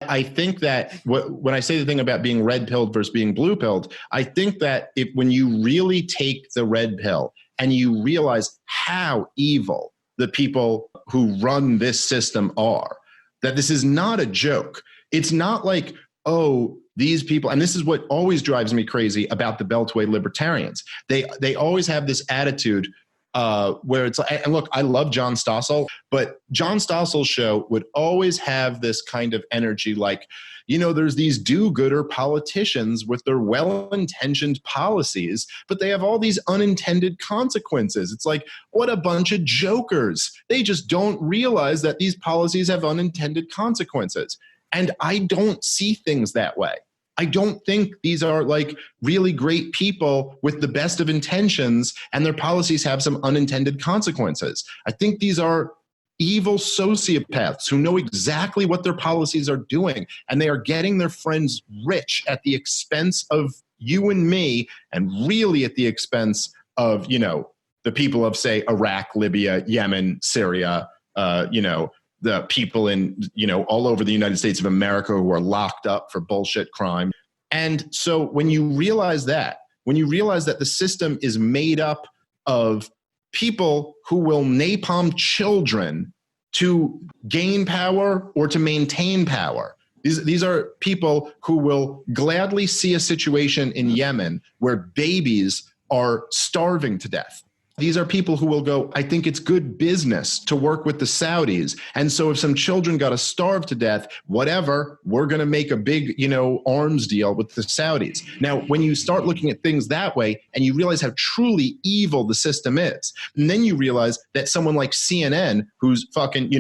I think that when I say the thing about being red pilled versus being blue pilled, I think that when you really take the red pill and you realize how evil the people who run this system are, that this is not a joke. It's not like, oh, these people, and this is what always drives me crazy about the Beltway libertarians. They always have this attitude where it's like, and look, I love John Stossel, but John Stossel's show would always have this kind of energy like, there's these do-gooder politicians with their well-intentioned policies, but they have all these unintended consequences. It's like, what a bunch of jokers. They just don't realize that these policies have unintended consequences. And I don't see things that way. I don't think these are like really great people with the best of intentions and their policies have some unintended consequences. I think these are evil sociopaths who know exactly what their policies are doing, and they are getting their friends rich at the expense of you and me, and really at the expense of, the people of, say, Iraq, Libya, Yemen, Syria, the people in, all over the United States of America who are locked up for bullshit crime. And so when you realize that the system is made up of people who will napalm children to gain power or to maintain power. These are people who will gladly see a situation in Yemen where babies are starving to death. These are people who will go, I think it's good business to work with the Saudis. And so if some children got to starve to death, whatever, we're going to make a big, arms deal with the Saudis. Now, when you start looking at things that way and you realize how truly evil the system is, and then you realize that someone like CNN, who's fucking,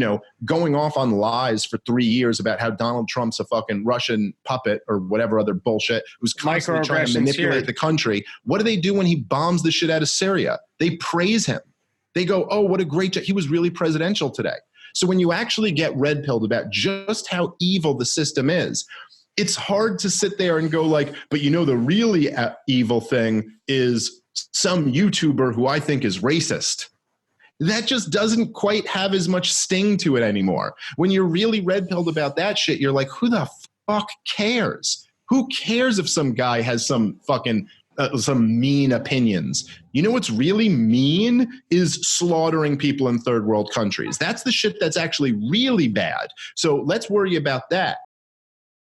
going off on lies for 3 years about how Donald Trump's a fucking Russian puppet or whatever other bullshit, who's constantly trying to manipulate the country. What do they do when he bombs the shit out of Syria? They praise him. They go, oh, what a great job. He was really presidential today. So when you actually get red-pilled about just how evil the system is, it's hard to sit there and go like, but the really evil thing is some YouTuber who I think is racist. That just doesn't quite have as much sting to it anymore. When you're really red-pilled about that shit, you're like, who the fuck cares? Who cares if some guy has some fucking some mean opinions? What's really mean is slaughtering people in third world countries. That's the shit that's actually really bad. So let's worry about that.